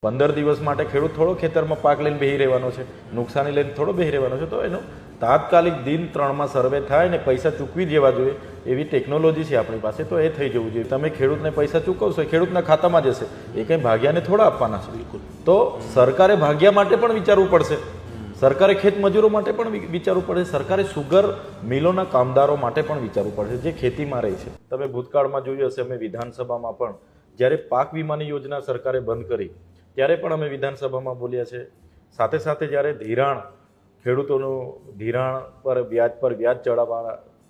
15 દિવસ માટે ખેડૂત થોડો ખેતરમાં પાક લઈને બેહી રહેવાનો છે, નુકસાની લઈને થોડો બેહી રહેવાનો છે. તો એનો તાત્કાલિક દિન 3માં સર્વે થાય ને પૈસા ચૂકવી દેવા જોઈએ એવી ટેકનોલોજી છે આપણી પાસે. તો એ થઈ જવું જોઈએ. તમે ખેડૂતને પૈસા ચૂકવશો એ ખેડૂતના ખાતામાં જશે, એ કંઈ ભાગ્યાને થોડા આપવાના છે. બિલકુલ. તો સરકારે ભાગ્યા માટે પણ વિચારવું પડશે, સરકારે ખેત મજૂરો માટે પણ વિચારવું પડશે, સરકારે સુગર મિલોના કામદારો માટે પણ વિચારવું પડશે જે ખેતીમાં રહે છે. તમે ભૂતકાળમાં જોયું હશે, અમે વિધાનસભામાં પણ જ્યારે પાક વીમાની યોજના સરકારે બંધ કરી ત્યારે પણ અમે વિધાનસભામાં બોલ્યા છે. સાથે સાથે જ્યારે ધિરાણ, ખેડૂતોનું ધિરાણ પર વ્યાજ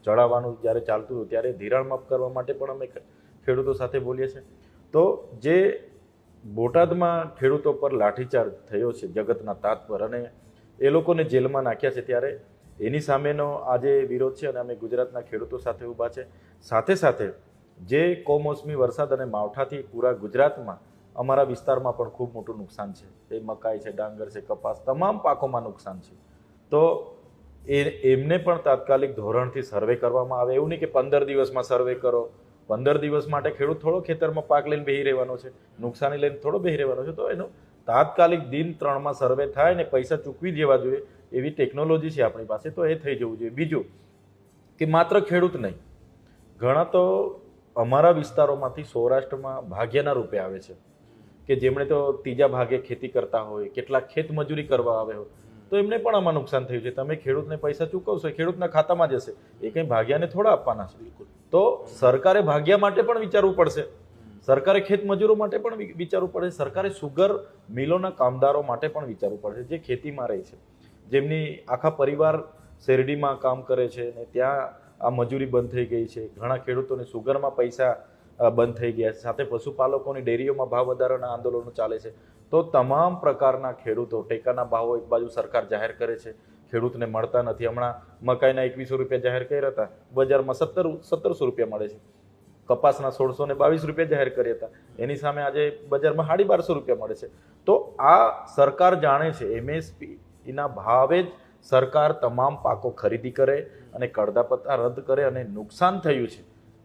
ચડાવવાનું જ્યારે ચાલતું હતું ત્યારે ધિરાણ માફ કરવા માટે પણ અમે ખેડૂતો સાથે બોલીએ છીએ. તો જે બોટાદમાં ખેડૂતો પર લાઠીચાર્જ થયો છે જગતના તાત પર અને એ લોકોને જેલમાં નાખ્યા છે, ત્યારે એની સામેનો આજે વિરોધ છે અને અમે ગુજરાતના ખેડૂતો સાથે ઊભા છે. સાથે સાથે જે કમોસમી વરસાદ અને માવઠાથી પૂરા ગુજરાતમાં અમારા વિસ્તારમાં પણ ખૂબ મોટું નુકસાન છે. એ મકાઈ છે, ડાંગર છે, કપાસ, તમામ પાકોમાં નુકસાન છે. તો એમને પણ તાત્કાલિક ધોરણથી સર્વે કરવામાં આવે. એવું નહીં કે 15 દિવસમાં સર્વે કરો. 15 દિવસ માટે ખેડૂત થોડો ખેતરમાં પાક લઈને બેહી રહેવાનો છે, નુકસાની લઈને થોડો બેહી રહેવાનો છે. તો એનો તાત્કાલિક દિન 3માં સર્વે થાય ને પૈસા ચૂકવી દેવા જોઈએ એવી ટેકનોલોજી છે આપણી પાસે. તો એ થઈ જવું જોઈએ. બીજું કે માત્ર ખેડૂત નહીં, ઘણા તો અમારા વિસ્તારોમાંથી સૌરાષ્ટ્રમાં ભાગ્યના રૂપે આવે છે કે જેમણે તો ત્રીજા ભાગે ખેતી કરતા હોય, કેટલાક ખેત મજૂરી કરવા આવે હોય, તો એમને પણ આમાં નુકસાન થયું છે. તમે ખેડૂતને પૈસા ચૂકવશો એ ખેડૂતના ખાતામાં જશે, એ કંઈ ભાગ્યાને થોડા આપવાના છે. બિલકુલ. તો સરકારે ભાગ્યા માટે પણ વિચારવું પડશે, સરકારે ખેત મજૂરો માટે પણ વિચારવું પડશે, સરકારે સુગર મિલોના કામદારો માટે પણ વિચારવું પડશે જે ખેતીમાં રહે છે, જેમની આખા પરિવાર શેરડીમાં કામ કરે છે ને ત્યાં આ મજૂરી બંધ થઈ ગઈ છે. ઘણા ખેડૂતોને સુગરમાં પૈસા બંધ થઈ ગયા છે. સાથે પશુપાલકોની ડેરીઓમાં ભાવ વધારાના આંદોલનો ચાલે છે. તો તમામ પ્રકારના ખેડૂતો ટેકાના ભાવો એક બાજુ સરકાર જાહેર કરે છે, ખેડૂતને મળતા નથી. હમણાં મકાઈના 2100 રૂપિયા જાહેર કર્યા હતા, બજારમાં 1700 રૂપિયા મળે છે. કપાસના 1622 રૂપિયા જાહેર કર્યા હતા, એની સામે આજે બજારમાં 1250 રૂપિયા મળે છે. તો આ સરકાર જાણે છે MSPના ભાવે જ સરકાર તમામ પાકો ખરીદી કરે અને કડદાપત્તા રદ કરે અને નુકસાન થયું છે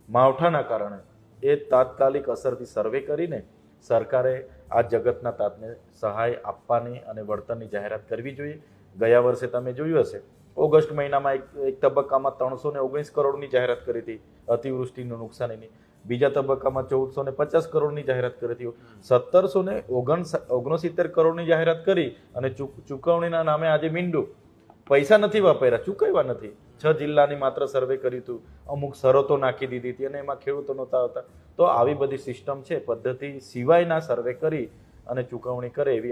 માવઠાના કારણે એ તાત્કાલિક અસરથી સર્વે કરીને સરકારે આ જગતના તાતને સહાય આપવાની અને વળતરની જાહેરાત કરવી જોઈએ. ગયા વર્ષે તમે જોયું હશે, ઓગસ્ટ મહિનામાં એક તબક્કામાં 319 કરોડની જાહેરાત કરી હતી અતિવૃષ્ટિનું નુકસાનીની, બીજા તબક્કામાં 1450 કરોડની જાહેરાત કરી હતી, 1769 કરોડની જાહેરાત કરી અને ચૂકવણીના નામે આજે મીંડું પૈસા નથી વાપર્યા, ચૂકવ્યા નથી. 6 જિલ્લાની માત્ર સર્વે કર્યું હતું, અમુક શરતો નાખી દીધી હતી અને એમાં ખેડૂતો નહોતા આવતા. તો આવી બધી સિસ્ટમ છે, પદ્ધતિ સિવાયના સર્વે કરી અને ચૂકવણી કરે એવી